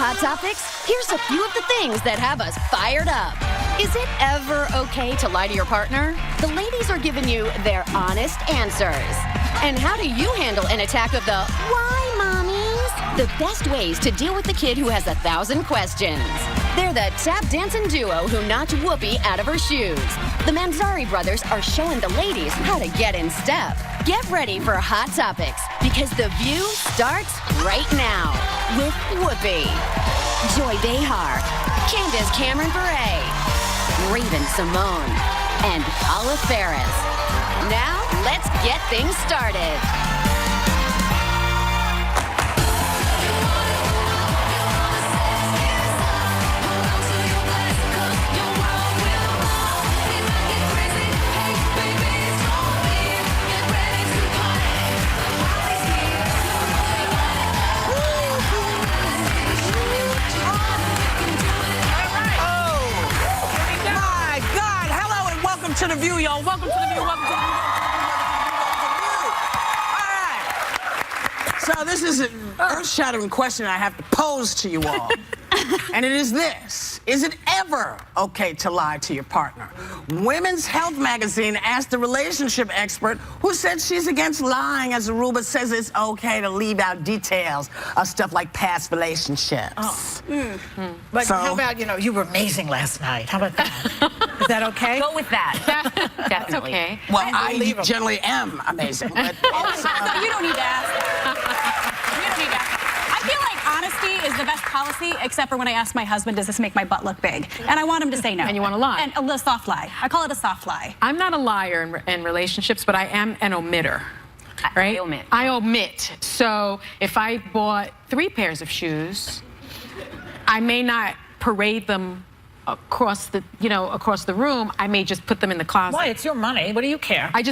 Hot Topics, here's a few of the things that have us fired up. Is it ever okay to lie to your partner? The ladies are giving you their honest answers. And how do you handle an attack of the why mommies? The best ways to deal with the kid who has 1,000 questions. They're the tap dancing duo who knocked Whoopi out of her shoes. The Manzari brothers are showing the ladies how to get in step. Get ready for Hot Topics, because The View starts right now with Whoopi, Joy Behar, Candace Cameron Bure, Raven Simone, and Paula Ferris. Now, let's get things started. To The View, y'all. Welcome to The View. Welcome to The View. All right. So this is an earth-shattering question I have to pose to you all. And it is this. Is it ever okay to lie to your partner? Women's Health magazine asked a relationship expert who said she's against lying as a rule, but says it's okay to leave out details of stuff like past relationships. Oh. But how about, you were amazing last night. How about that? Is that okay? Go with that. That's okay. Well, I generally am amazing. But So you don't need to ask. You don't need to ask. I feel like honesty is the best policy, except for when I ask my husband, does this make my butt look big? And I want him to say no. And you want to lie. And a soft lie. I call it a soft lie. I'm not a liar in relationships, but I am an omitter. Right? I omit. So if I bought 3 pairs of shoes, I may not parade them across the room. I may just put them in the closet. Why? It's your money. What do you care? but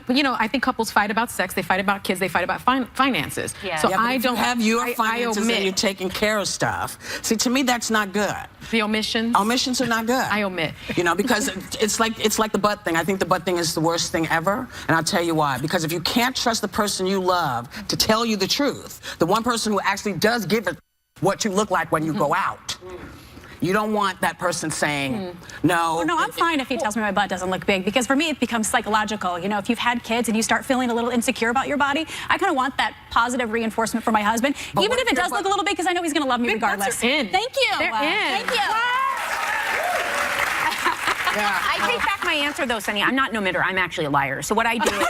I think couples fight about sex, they fight about kids, they fight about finances. Yeah. So yeah, I don't have your finances and you're taking care of stuff. See, to me, that's not good. The omissions? Omissions are not good. I omit. Because it's like the butt thing. I think the butt thing is the worst thing ever, and I'll tell you why. Because if you can't trust the person you love to tell you the truth, the one person who actually does give it what you look like when you go out, you don't want that person saying, no. Oh, no, I'm fine if he tells me my butt doesn't look big, because for me it becomes psychological. If you've had kids and you start feeling a little insecure about your body, I kind of want that positive reinforcement for my husband, even if it does look a little big, because I know he's going to love me regardless. In. Thank you. They're in. Thank you. I take back my answer, though, Sunny. I'm not an omitter. I'm actually a liar. So what I do is,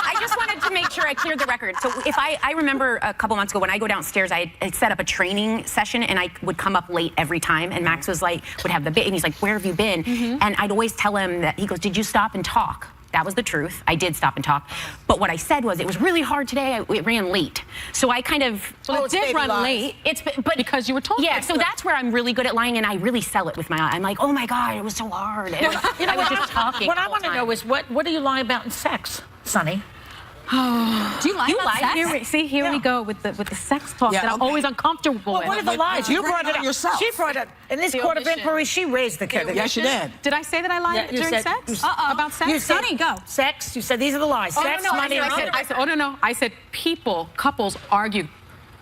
I just wanted to make sure I cleared the record. So if I remember a couple months ago when I go downstairs, I set up a training session, and I would come up late every time. And Max was like, would have the baby, and he's like, where have you been? And I'd always tell him that, he goes, did you stop and talk? That was the truth. I did stop and talk. But what I said was, it was really hard today. It ran late. So I kind of... Well, it did run late. But because you were talking. Yeah, so that's where I'm really good at lying, and I really sell it with my eye. I'm like, oh my God, it was so hard. And I was just talking. What I want to know is, what do you lie about in sex, Sonny? Oh. Do you lie about sex? Here we go with the sex talk that I'm always uncomfortable with. What are the lies? You brought it up yourself. She brought it. In this court of inquiry, she raised the case. Yes, she did. Did I say that I lied during sex? About sex? You said, Sonny, go. Sex. You said these are the lies. Sex, money, and I said, oh, no. I said couples argue.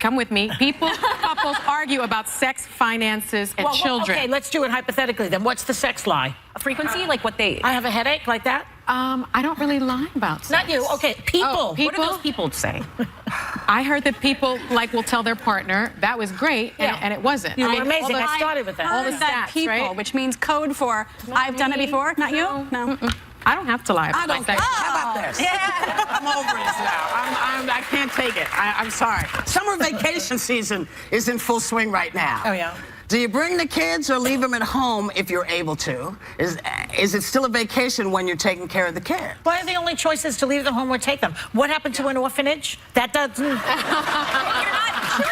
Come with me. Couples argue about sex, finances, and children. Okay, let's do it hypothetically then. What's the sex lie? A frequency, like what they... I have a headache, like that? I don't really lie about sex. Not you. Okay, people. Oh, people? What do those people say? I heard that people will tell their partner that was great, and it wasn't. You were amazing. I started with that. All the stats, people, right? Which means code for I've done it before. Not you? No. I don't have to lie about sex. How about this? I'm over this now. I can't take it. I'm sorry. Summer vacation season is in full swing right now. Oh, yeah. Do you bring the kids or leave them at home if you're able to? Is it still a vacation when you're taking care of the kids? Why are the only choices to leave them home or take them? What happened to an orphanage? That doesn't... You're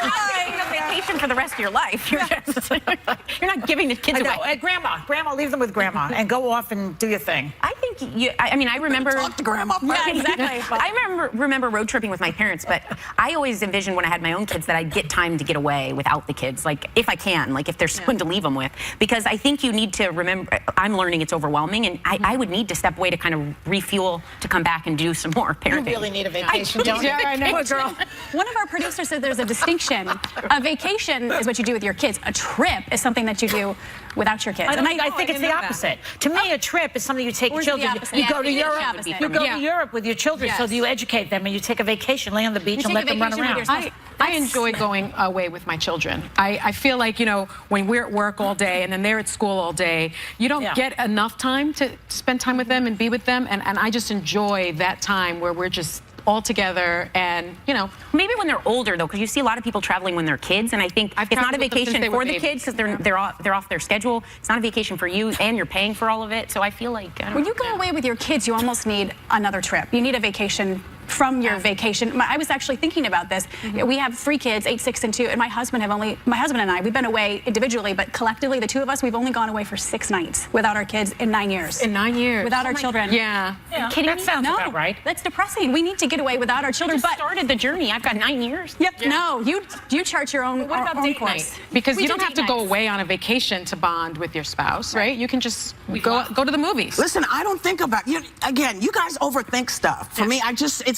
not taking a vacation for the rest of your life. You're not giving the kids away. Grandma, leave them with Grandma and go off and do your thing. I think I remember... Talk to Grandma first. Yeah, exactly. I remember road tripping with my parents, but I always envisioned when I had my own kids that I'd get time to get away without the kids, like if I can, like if there's someone to leave them with. Because I think you need to remember, I'm learning it's overwhelming, and I would need to step away to kind of refuel to come back and do some more parenting. You really need a vacation, don't you? Yeah, I know. Poor girl. One of our producers said there's a distinction. A vacation vacation is what you do with your kids. A trip is something that you do without your kids. I think it's the opposite. To me, a trip is something you take children. You go to Europe. You go to Europe with your children, so you educate them, and you take a vacation, lay on the beach, and let them run around. I enjoy going away with my children. I feel like, you know, when we're at work all day and then they're at school all day, you don't get enough time to spend time with them and be with them. And I just enjoy that time where we're just all together, and you know, maybe when they're older though, because you see a lot of people traveling when they're kids, and I think it's not a vacation for the kids because they're off their schedule. It's not a vacation for you, and you're paying for all of it. So I feel like when you go away with your kids, you almost need another trip. You need a vacation from your vacation. I was actually thinking about this. We have 3 kids, 8, 6, and 2, and my husband and I, we've been away individually, but collectively, the 2 of us, we've only gone away for 6 nights without our kids in 9 years. In 9 years. Without our children. Yeah. That sounds about right. That's depressing. We need to get away without our children. But started the journey. I've got 9 years. Yep. Yeah. No, you chart your own. What about date night? Because you don't have to go away on a vacation to bond with your spouse, right? You can just go to the movies. Listen, I don't think about again. You guys overthink stuff. For me,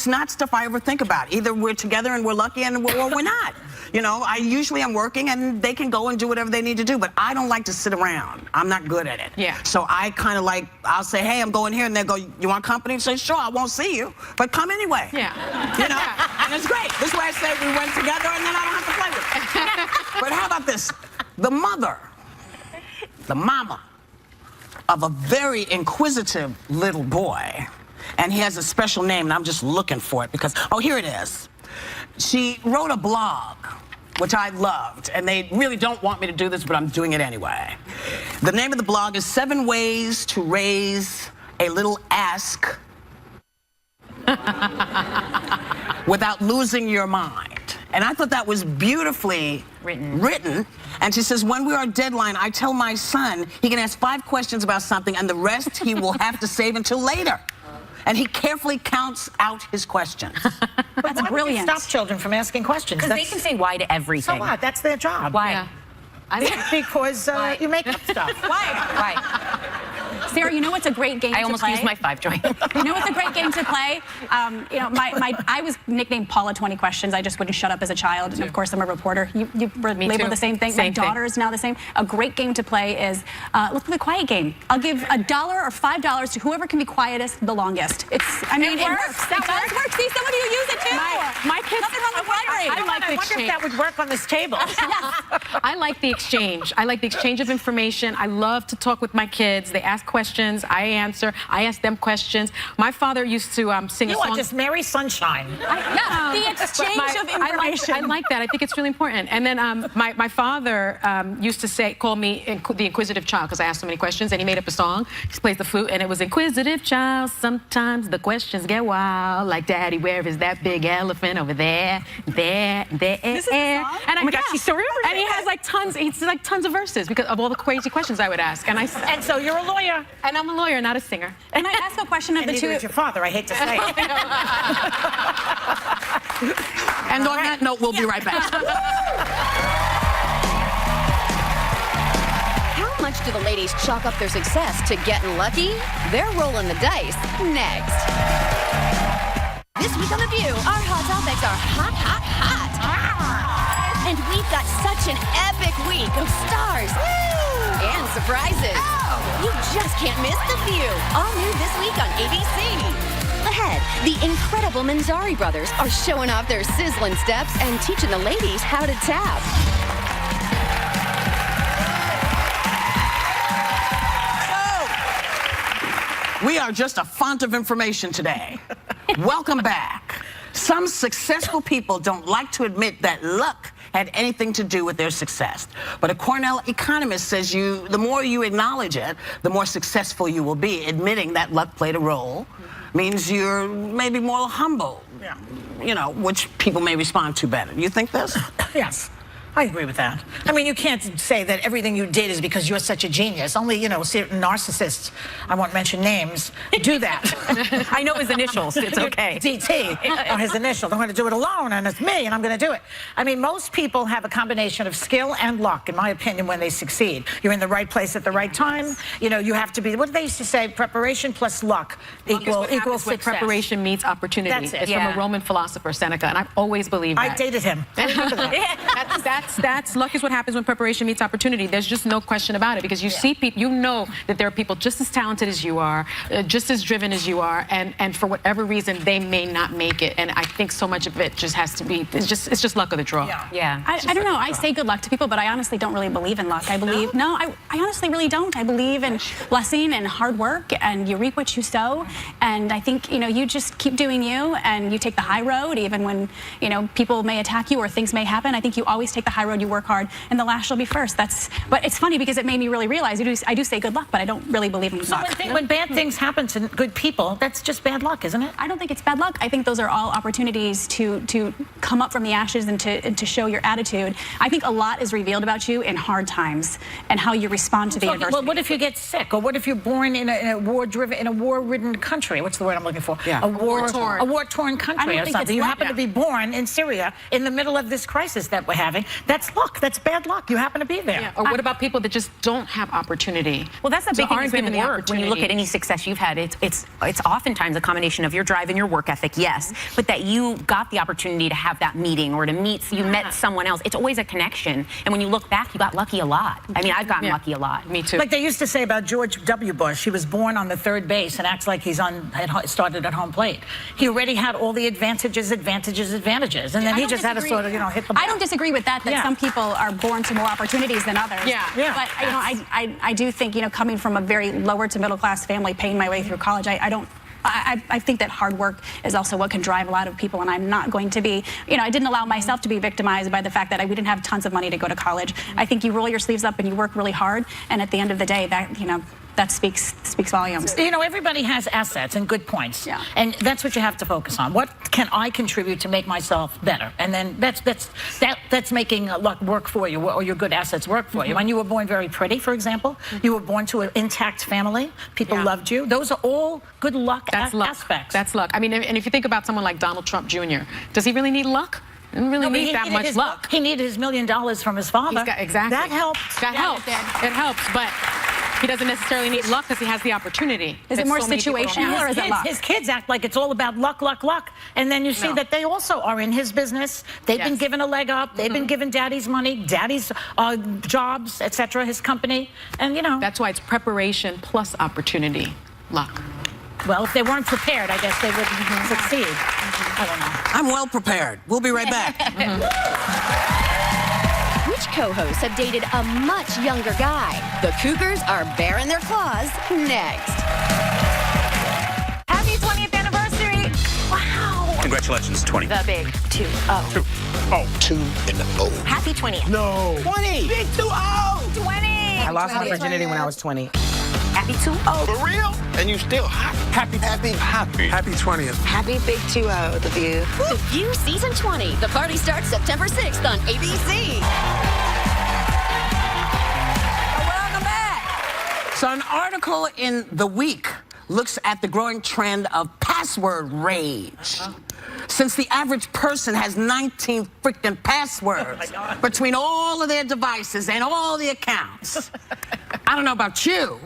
it's not stuff I ever think about. Either we're together and we're lucky, or we're not. You know, I usually am working, and they can go and do whatever they need to do. But I don't like to sit around. I'm not good at it. Yeah. So I kind of like, I'll say, hey, I'm going here, and they go, you want company? And say, sure, I won't see you, but come anyway. Yeah. You know, and it's great. This is why I say we went together, and then I don't have to play with it. But how about this? The mother, the mama of a very inquisitive little boy, and he has a special name, and I'm just looking for it because, oh, here it is. She wrote a blog, which I loved, and they really don't want me to do this, but I'm doing it anyway. The name of the blog is 7 Ways to Raise a Little Ask Without Losing Your Mind. And I thought that was beautifully written. And she says, when we are deadline, I tell my son he can ask 5 questions about something, and the rest he will have to save until later. And he carefully counts out his questions. That's brilliant. Stop children from asking questions. Because they can say why to everything. So what? That's their job. Why? Yeah. Because you make up stuff. Why? Sarah, you know what's a great game to play? I almost used my 5 joint. You know what's a great game to play? You know, I was nicknamed Paula 20 Questions. I just wouldn't shut up as a child. And of course, I'm a reporter. You were labeled the same thing. My daughter is now the same. A great game to play is, let's play the quiet game. I'll give $1 or $5 to whoever can be quietest the longest. It works. That does work. See, some of you use it too. My kids. Nothing wrong with flattering. I wonder if that would work on this table. I like the exchange. I like the exchange of information. I love to talk with my kids. They ask questions. I answer. I ask them questions. My father used to sing a song. You are just Mary Sunshine. The exchange of information. I like that. I think it's really important. And then my father used to call me the inquisitive child because I asked so many questions, and he made up a song. He plays the flute, and it was inquisitive child. Sometimes the questions get wild, like Daddy, where is that big elephant over there? There. This is the song? And oh my gosh, she's so remember. And he has like tons of verses because of all the crazy questions I would ask. And so you're a lawyer. And I'm a lawyer, not a singer. And I ask a question of the two. Is your father? I hate to say it. And on that note, we'll be right back. How much do the ladies chalk up their success to getting lucky? They're rolling the dice next. This week on The View, our hot topics are hot, hot, hot. And we've got such an epic week of stars and surprises. You just can't miss The View. All new this week on ABC. Ahead, the incredible Manzari brothers are showing off their sizzling steps and teaching the ladies how to tap. We are just a font of information today. Welcome back. Some successful people don't like to admit that luck had anything to do with their success. But a Cornell economist says the more you acknowledge it, the more successful you will be. Admitting that luck played a role means you're maybe more humble, you know, which people may respond to better. You think this? Yes. I agree with that. I mean, you can't say that everything you did is because you're such a genius. Only, you know, certain narcissists, I won't mention names, do that. I know his initials. It's okay. DT, or his initials. I'm going to do it alone, and it's me, and I'm going to do it. I mean, most people have a combination of skill and luck, in my opinion, when they succeed. You're in the right place at the right time. You know, you have to be, what do they used to say? Preparation plus luck equals success. Preparation meets opportunity. That's it. It's from a Roman philosopher, Seneca, and I've always believed that. I dated him. I remember that. that's luck is what happens when preparation meets opportunity. There's just no question about it, because you see people, you know that there are people just as talented as you are, just as driven as you are, and for whatever reason they may not make it. And I think so much of it just has to be, it's just luck of the draw. Yeah. I don't know. I say good luck to people, but I honestly don't really believe in luck. I believe, no, I honestly really don't. I believe in blessing and hard work, and you reap what you sow. And I think, you just keep doing you, and you take the high road, even when, people may attack you or things may happen. I think you always take the high road, you work hard, and the last shall be first. But it's funny because it made me really realize I do say good luck, but I don't really believe in luck. So when bad things happen to good people, that's just bad luck, isn't it? I don't think it's bad luck. I think those are all opportunities to come up from the ashes and to show your attitude. I think a lot is revealed about you in hard times and how you respond to the adversity. Well, what if you get sick, or what if you're born in a war-ridden country? What's the word I'm looking for? Yeah. A war-torn country or something. You happen to be born in Syria in the middle of this crisis that we're having. That's luck. That's bad luck. You happen to be there. Yeah. Or what about people that just don't have opportunity? Well, that's the big thing aren't with given the work. When you look at any success you've had, it's oftentimes a combination of your drive and your work ethic, yes, but that you got the opportunity to have that meeting or to meet, you met someone else. It's always a connection. And when you look back, you got lucky a lot. I mean, I've gotten lucky a lot. Me too. Like they used to say about George W. Bush, he was born on the third base and acts like had started at home plate. He already had all the advantages, and then he just had to sort of, hit the ball. I don't disagree with that some people are born to more opportunities than others. Yeah. But, I do think, coming from a very lower to middle class family, paying my way through college, I think that hard work is also what can drive a lot of people, and I'm not going to be, I didn't allow myself to be victimized by the fact that we didn't have tons of money to go to college. I think you roll your sleeves up and you work really hard, and at the end of the day, that speaks volumes. Everybody has assets and good points. Yeah. And that's what you have to focus on. What can I contribute to make myself better? And then that's making luck work for you, or your good assets work for you. And you were born very pretty, for example. You were born to an intact family. People loved you. Those are all good luck aspects. That's luck. I mean, and if you think about someone like Donald Trump Jr., does he really need luck? He didn't really need that much luck. He needed his $1 million from his father. Exactly. That helps. That helps. It helps, but he doesn't necessarily need luck because he has the opportunity. Is it more situational, or is it luck? His kids act like it's all about luck. And then you see that they also are in his business. They've been given a leg up. They've been given daddy's money, daddy's jobs, etc., his company. And, That's why it's preparation plus opportunity. Luck. Well, if they weren't prepared, I guess they wouldn't succeed. I don't know. I'm well prepared. We'll be right back. Which co-hosts have dated a much younger guy? The Cougars are baring their claws next. Happy 20th anniversary! Wow! Congratulations, 20. The big 2-0. Oh, 2 in the O. Happy 20th. No. 20! Big 2-0! 20! I lost my virginity when I was 20. Happy 2-0. For real? And you still happy 20th. Happy big 2-0, The View. The View Season 20. The party starts September 6th on ABC. Welcome back. So an article in The Week looks at the growing trend of password rage. Since the average person has 19 freaking passwords between all of their devices and all the accounts. I don't know about you,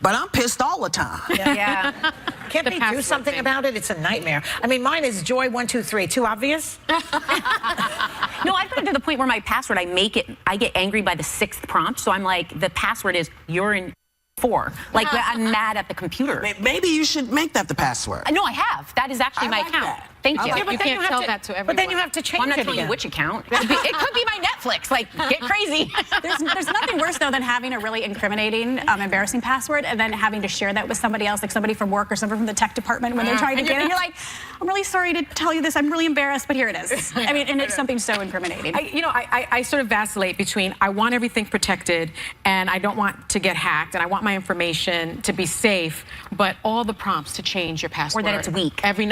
but I'm pissed all the time. Yeah. Can't they do something about it? It's a nightmare. I mean, mine is Joy123. Too obvious? No, I've gotten to the point where my password, I get angry by the 6th prompt. So I'm like, the password is urine 4. Like, I'm mad at the computer. Maybe you should make that the password. No, I have. That is actually my account. That. Thank you. You can't tell that to everyone. But then you have to change I'm not it telling again. you which account. It could be my Netflix. Like, get crazy. There's nothing worse, though, than having a really incriminating, embarrassing password and then having to share that with somebody else, like somebody from work or somebody from the tech department when they're trying to get in. You're like, I'm really sorry to tell you this. I'm really embarrassed, but here it is. I mean, and it's something so incriminating. I sort of vacillate between I want everything protected and I don't want to get hacked and I want my information to be safe, but all the prompts to change your password. Or that it's weak. Every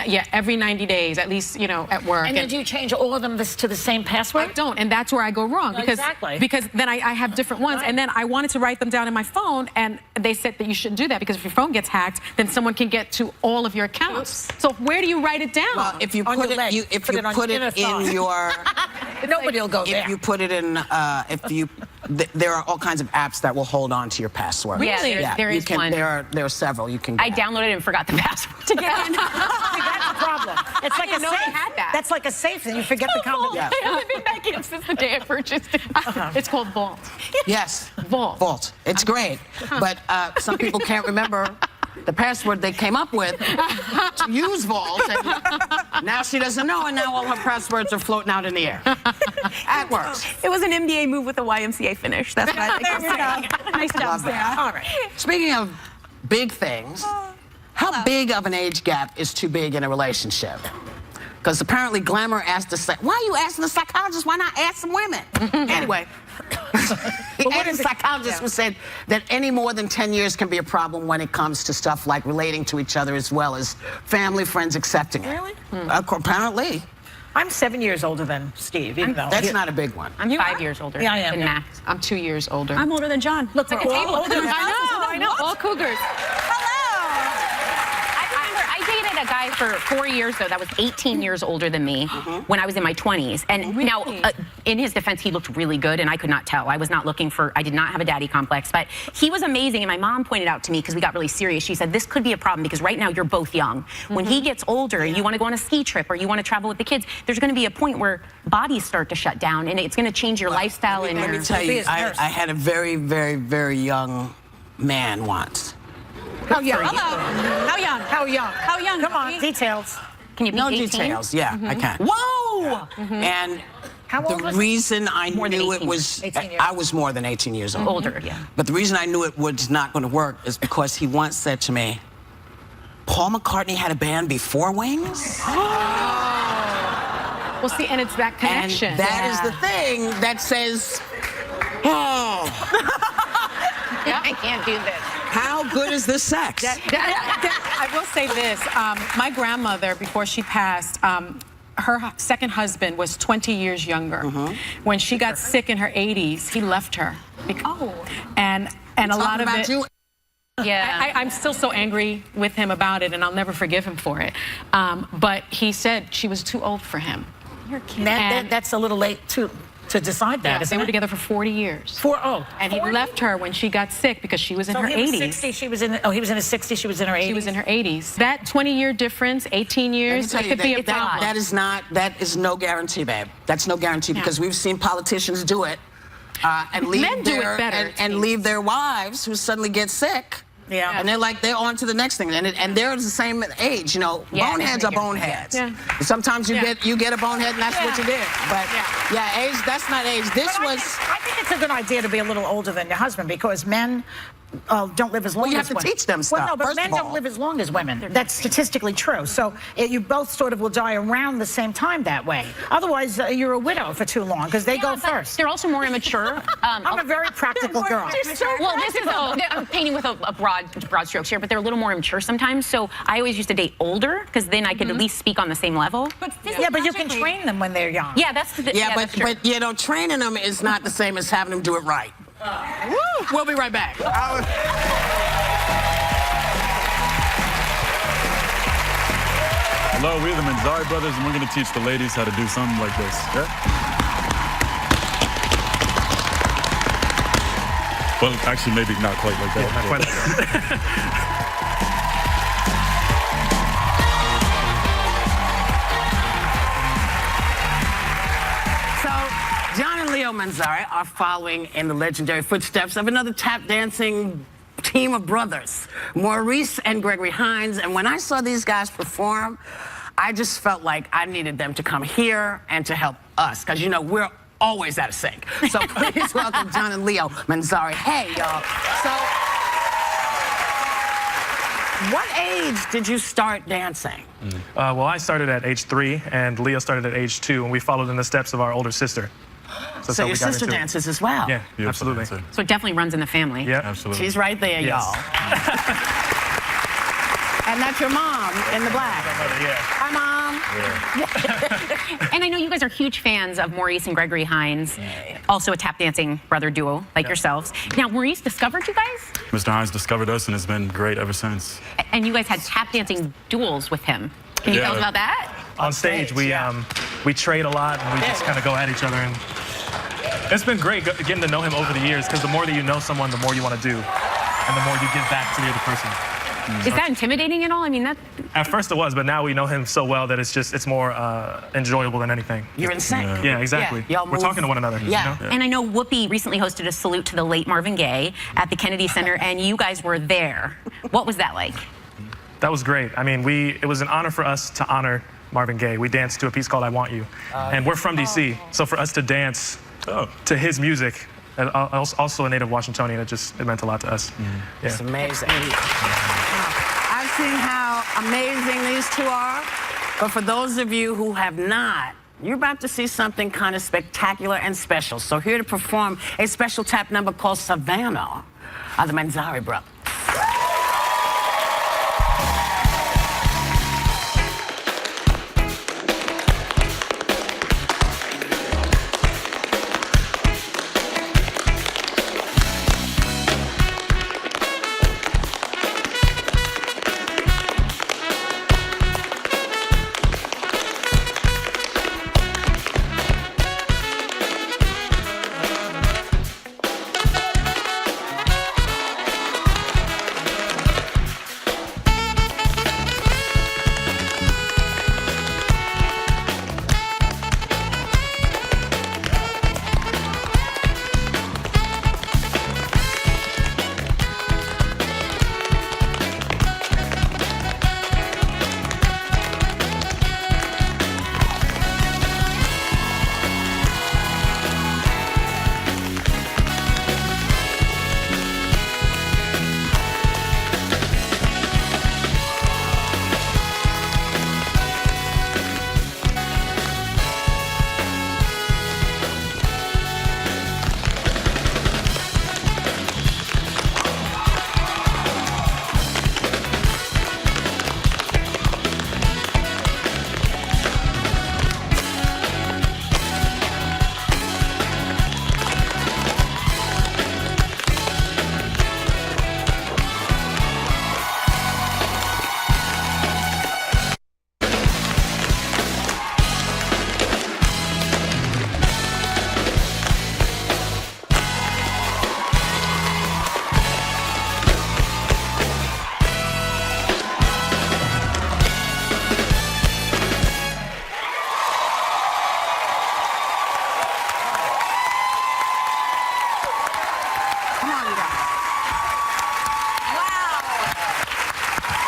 90 days, at least, at work. And then do you change all of them to the same password? I don't, and that's where I go wrong. Because then I have different ones, and then I wanted to write them down in my phone, and they said that you shouldn't do that because if your phone gets hacked, then someone can get to all of your accounts. Oops. So where do you write it down? Well, if you put it in your... Nobody will go there. If you put it in, there are all kinds of apps that will hold on to your password. Really? Yeah, there is one. There are several you can get. I downloaded it and forgot the password to get in. problem. It's like a didn't know they safe. had that. That's like a safe, and you forget the combination. I haven't been back in since the day I purchased it. It's called Vault. Yes. Vault. Vault. It's great. But some people can't remember the password they came up with to use Vault. And now she doesn't know, and now all her passwords are floating out in the air. That works. It was an NBA move with a YMCA finish. That's what I like to say. Nice job, Sarah. All right. Speaking of big things, how big of an age gap is too big in a relationship? Because apparently Glamour asked the why are you asking the psychologist? Why not ask some women? Anyway, the psychologist who said that any more than 10 years can be a problem when it comes to stuff like relating to each other as well as family, friends accepting it. Really? Apparently. I'm 7 years older than Steve, even though That's not a big one. I'm 5 years older Yeah, I am, than yeah. Max. I'm 2 years older. I'm older than John. Look, We're like a all table. older than I know. All cougars. I dated a guy for 4 years, though, that was 18 years older than me when I was in my 20s. And now, in his defense, he looked really good, and I could not tell. I was not looking for, I did not have a daddy complex, but he was amazing. And my mom pointed out to me, because we got really serious, she said, this could be a problem because right now you're both young. When he gets older, you want to go on a ski trip or you want to travel with the kids, there's going to be a point where bodies start to shut down, and it's going to change your lifestyle. Let me tell you, I had a very, very, very young man once. How young? Hello. How young? How young? How young? Come on, Bobby? details. Can you be No 18? details, yeah, I can. Whoa! And How old the was he? reason I More than knew it 18. was, 18 years. I was more than 18 years old. Older, yeah. But the reason I knew it was not going to work is because he once said to me, Paul McCartney had a band before Wings? Well, see, and it's that connection. And that is the thing that says, oh, I can't do this. how good is this sex? I will say this. My grandmother, before she passed, her second husband was 20 years younger. When she got sick in her 80s, he left her. And a lot of about it. you. Yeah. I'm still so angry with him about it, and I'll never forgive him for it. But he said she was too old for him. You're kidding. That's a little late to decide that. They Isn't were it? together for 40 years. And he 40? left her when she got sick because she was in So her he was 80s. 60, she was in. Oh, he was in his 60s. She was in her 80s. She was in her 80s. That 20-year difference, 18 years, Let me it tell you, could be a problem. that is no guarantee, babe. That's no guarantee because we've seen politicians do it and leave Men do it better, it and seems. leave their wives who suddenly get sick. Yeah. And they're on to the next thing, and they're the same age. You know, Yeah, boneheads are boneheads. Yeah. Sometimes you get a bonehead, and that's what you did. But age, that's not age. This But was. I think it's a good idea to be a little older than your husband because men don't live as long you as have to women. teach them Well, stuff, no, but first men of all. don't live as long as women. That's statistically true. So you both sort of will die around the same time that way. Otherwise, you're a widow for too long because they go But first. They're also more immature. I'm a very practical girl. Well, this is I'm painting with a broad strokes here, but they're a little more immature sometimes. So I always used to date older because then I could at least speak on the same level. Yeah, but you can train them when they're young. Yeah, that's the that's true. but you know, training them is not the same as having them do it right. Woo! We'll be right back. Hello, we're the Manzari brothers, and we're going to teach the ladies how to do something like this. Yeah? Well, actually, maybe not quite like that. Not quite like that. John and Leo Manzari are following in the legendary footsteps of another tap dancing team of brothers, Maurice and Gregory Hines. And when I saw these guys perform, I just felt like I needed them to come here and to help us, because, you know, we're always out of sync. So please welcome John and Leo Manzari. Hey, y'all. So, what age did you start dancing? Well, I started at age 3, and Leo started at age 2, and we followed in the steps of our older sister. That's So how your we got sister into it. dances as well? Yeah, Beautiful absolutely. dancer. So it definitely runs in the family. Yeah, Absolutely. She's right there, Yes. y'all. And that's your mom in the black. Yeah. Hi, Mom. And I know you guys are huge fans of Maurice and Gregory Hines, also a tap dancing brother duo like yourselves. Now, Maurice discovered you guys, Mr. Hines discovered us, and it's been great ever since. and you guys had tap dancing duels with him. Can you tell us about that? On stage, we trade a lot, and we just kind of go at each other. And it's been great getting to know him over the years, because the more that you know someone, the more you want to do, and the more you give back to the other person. Is that intimidating at all? I mean, that... At first it was, but now we know him so well that it's more enjoyable than anything. You're insane. Yeah, exactly. Yeah, we're talking to one another. Yeah. You know? And I know Whoopi recently hosted a salute to the late Marvin Gaye at the Kennedy Center, and you guys were there. What was that like? That was great. I mean, it was an honor for us to honor Marvin Gaye. We danced to a piece called I Want You. And we're from D.C., so for us to dance to his music, and also a native Washingtonian, it meant a lot to us. Yeah. It's amazing. I've seen how amazing these two are, but for those of you who have not, you're about to see something kind of spectacular and special. So here to perform a special tap number called Savannah are the Manzari brothers.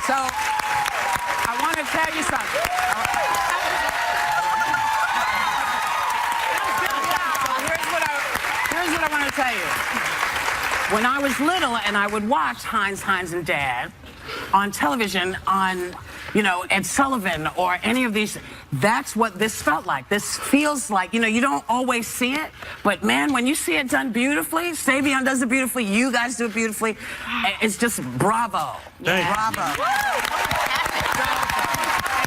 So, I want to tell you something. Here's what I want to tell you. When I was little and I would watch Hines, and Dad on television on, Ed Sullivan or any of these, that's what this felt like. This feels like, you don't always see it, but man, when you see it done beautifully, Savion does it beautifully, you guys do it beautifully, it's just bravo. Bravo.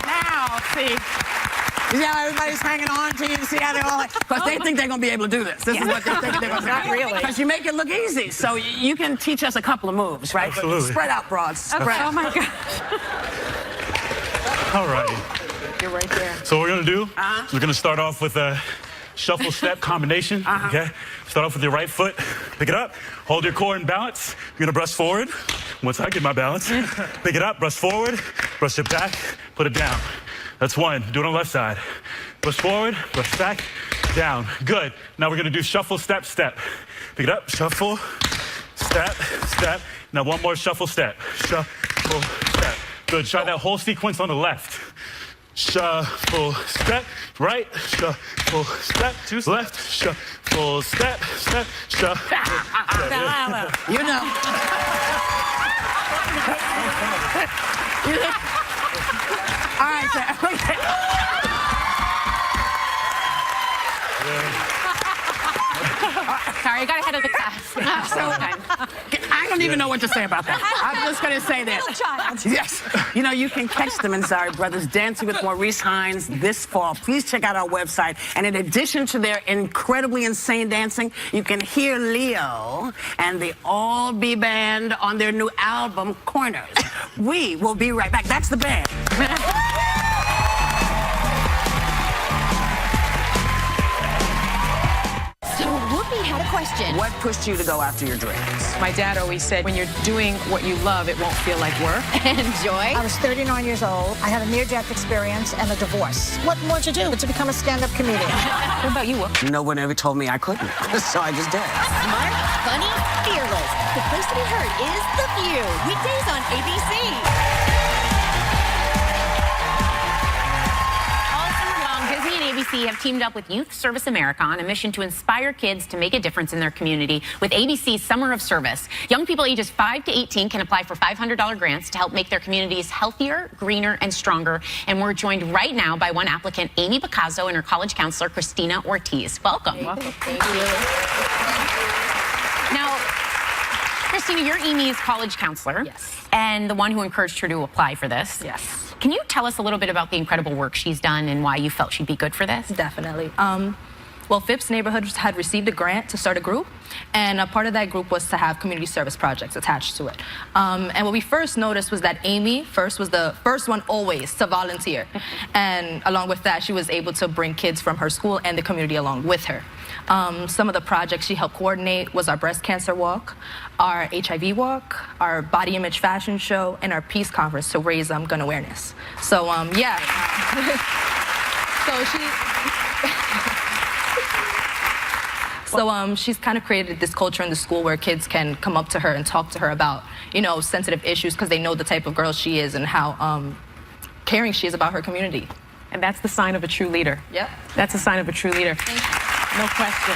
Now, see, you see how everybody's hanging on to you? See how they're all because they think they're going to be able to do this. This is what they think they're going to do. Not really. Because you make it look easy. So you can teach us a couple of moves, right? Absolutely. Spread out, broads. Spread. Oh, my gosh. All right. You're right there. So what we're going to do is we're going to start off with a shuffle step combination, okay? Start off with your right foot, pick it up, hold your core in balance. You're going to brush forward. Once I get my balance, pick it up, brush forward, brush it back, put it down. That's one. Do it on the left side. Brush forward, brush back, down. Good. Now we're going to do shuffle, step, step. Pick it up, shuffle, step, step. Now one more shuffle, step. Shuffle, step. Good. Try that whole sequence on the left. Shuffle, step, right, shuffle, step, left, shuffle, step, step, shuffle. You know. All right, sir. Sorry, I got ahead of the class. I don't even know what to say about that. I'm just going to say that. Yes. You can catch the Manzari brothers dancing with Maurice Hines this fall. Please check out our website. And in addition to their incredibly insane dancing, you can hear Leo and the All B Band on their new album, Corners. We will be right back. That's the band. So Whoopi had a question. What pushed you to go after your dreams? My dad always said, when you're doing what you love, it won't feel like work. And Joy? I was 39 years old. I had a near-death experience and a divorce. What more to do but to become a stand-up comedian? What about you, Will? No one ever told me I couldn't, so I just did. Smart, funny, fearless. The place to be heard is The View. Weekdays on ABC. Disney and ABC have teamed up with Youth Service America on a mission to inspire kids to make a difference in their community with ABC's Summer of Service. Young people ages 5 to 18 can apply for $500 grants to help make their communities healthier, greener, and stronger. And we're joined right now by one applicant, Amy Picasso, and her college counselor, Christina Ortiz. Welcome. Thank you. Now, Christina, you're Amy's college counselor. Yes. And the one who encouraged her to apply for this. Yes. Can you tell us a little bit about the incredible work she's done and why you felt she'd be good for this? Definitely. Well, Phipps Neighborhoods had received a grant to start a group, and a part of that group was to have community service projects attached to it. And what we first noticed was that Amy was the first one always to volunteer. And along with that, she was able to bring kids from her school and the community along with her. Some of the projects she helped coordinate was our breast cancer walk, our HIV walk, our body image fashion show, and our peace conference to raise gun awareness. So, yeah. So she's kind of created this culture in the school where kids can come up to her and talk to her about, you know, sensitive issues because they know the type of girl she is and how caring she is about her community. And that's the sign of a true leader. Yep. That's a sign of a true leader. No question.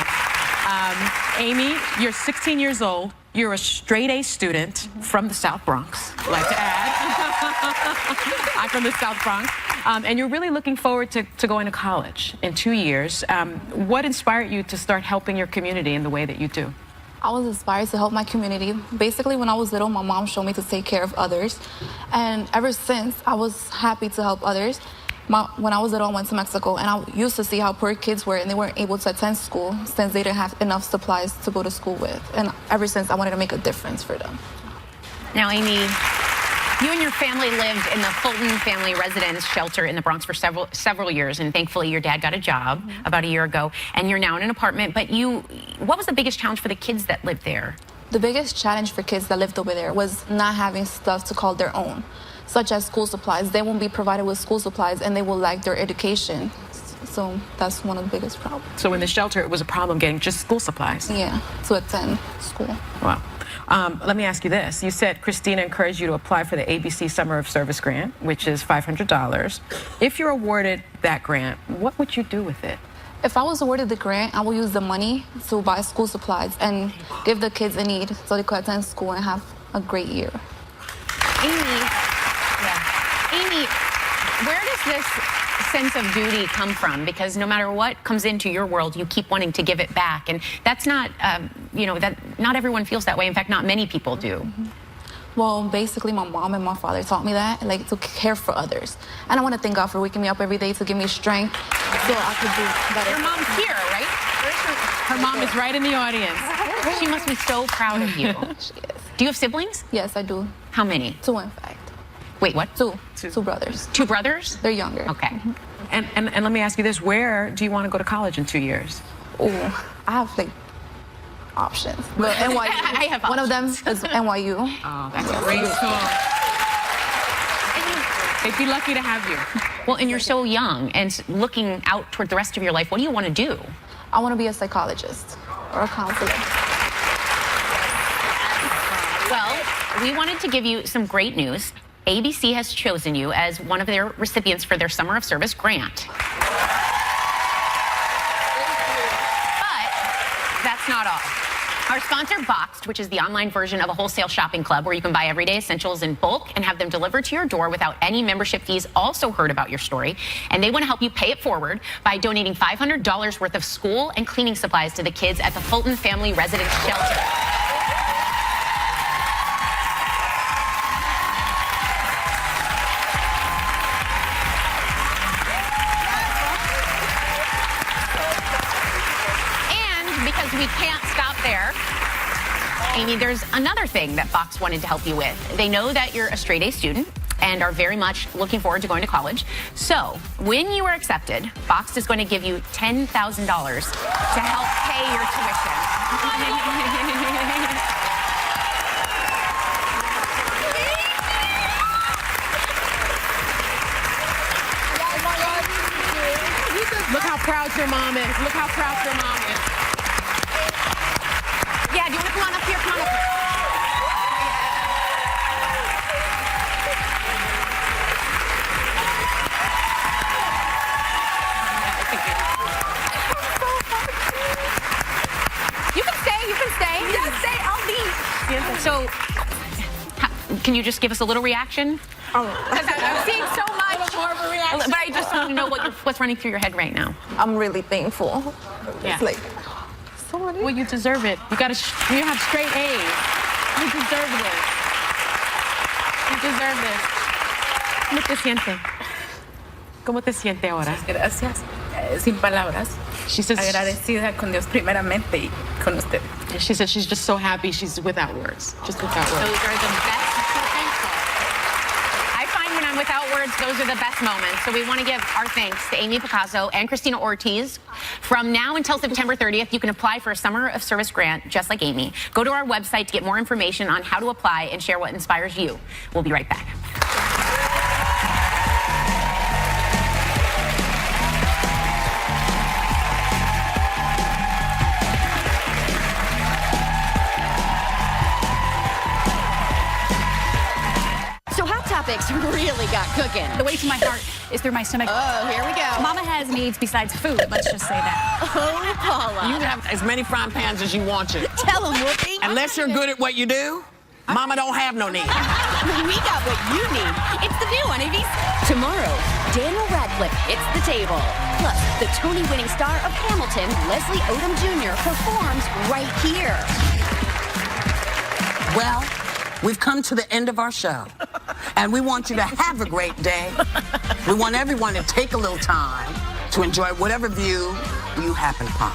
Amy, you're 16 years old. You're a straight-A student from the South Bronx, I'd like to add. I'm from the South Bronx. And you're really looking forward to going to college in 2 years. What inspired you to start helping your community in the way that you do? I was inspired to help my community. Basically, when I was little, my mom showed me to take care of others. And ever since, I was happy to help others. When I was little, I went to Mexico, and I used to see how poor kids were, and they weren't able to attend school since they didn't have enough supplies to go to school with. And ever since, I wanted to make a difference for them. Now, Amy, you and your family lived in the Fulton Family Residence Shelter in the Bronx for several years, and thankfully your dad got a job about a year ago, and you're now in an apartment. But what was the biggest challenge for the kids that lived there? The biggest challenge for kids that lived over there was not having stuff to call their own, such as school supplies. They won't be provided with school supplies, and they will lack their education. So that's one of the biggest problems. So in the shelter, it was a problem getting just school supplies? Yeah, to attend school. Wow. Let me ask you this. You said Christina encouraged you to apply for the ABC Summer of Service grant, which is $500. If you're awarded that grant, what would you do with it? If I was awarded the grant, I will use the money to buy school supplies and give the kids a need so they could attend school and have a great year. Amy, where does this sense of duty come from? Because no matter what comes into your world, you keep wanting to give it back. And that's not, not everyone feels that way. In fact, not many people do. Well, basically, my mom and my father taught me that, like, to care for others. And I want to thank God for waking me up every day to give me strength so I could do better. Your mom's here, right? Her mom is right in the audience. She must be so proud of you. She is. Do you have siblings? Yes, I do. How many? 2, in fact. Wait, what? 2 brothers. 2 brothers? They're younger. Okay. And let me ask you this. Where do you want to go to college in 2 years? Oh, I have, like, options. But NYU. I have One of them is NYU. Oh, that's a great school. They'd be lucky to have you. Well, and you're so young and looking out toward the rest of your life. What do you want to do? I want to be a psychologist or a counselor. Well, we wanted to give you some great news. ABC has chosen you as one of their recipients for their Summer of Service grant. But that's not all. Our sponsor, Boxed, which is the online version of a wholesale shopping club where you can buy everyday essentials in bulk and have them delivered to your door without any membership fees, also heard about your story. And they want to help you pay it forward by donating $500 worth of school and cleaning supplies to the kids at the Fulton Family Residence Shelter. We can't stop there. Amy, there's another thing that Fox wanted to help you with. They know that you're a straight-A student and are very much looking forward to going to college. So when you are accepted, Fox is going to give you $10,000 to help pay your tuition. Look how proud your mom is. Look how proud your mom is. Yeah, do you want to come on up here? Come on up here. You can stay. You can stay. Yes, stay. I'll leave. So, can you just give us a little reaction? Oh, I'm seeing so much. But I just want to know what's running through your head right now. I'm really thankful. Yeah. It's like, Well, you deserve it. You have straight A's. You deserve this. You deserve this. ¿Cómo te sientes? ¿Cómo te sientes ahora? Gracias. Sin palabras. She says, agradecida con Dios primeramente y con usted. She says she's just so happy she's without words. Just without words. Those are the best. I find when I'm without words, those are the best moments. So we want to give our thanks to Amy Picasso and Christina Ortiz. From now until September 30th, you can apply for a Summer of Service grant just like Amy. Go to our website to get more information on how to apply and share what inspires you. We'll be right back. So Hot Topics really got cooking. The way to my heart is through my stomach. Oh, here we go. Mama has needs besides food, let's just say that. Oh, Paula. You can have as many frying pans as you want to. Tell him, Whoopi. Unless you're good at what you do, Mama don't have no need. We got what you need. It's the new on ABC. Tomorrow, Daniel Radcliffe hits the table. Plus, the Tony-winning star of Hamilton, Leslie Odom Jr., performs right here. Well, we've come to the end of our show, and we want you to have a great day. We want everyone to take a little time to enjoy whatever view you happen upon.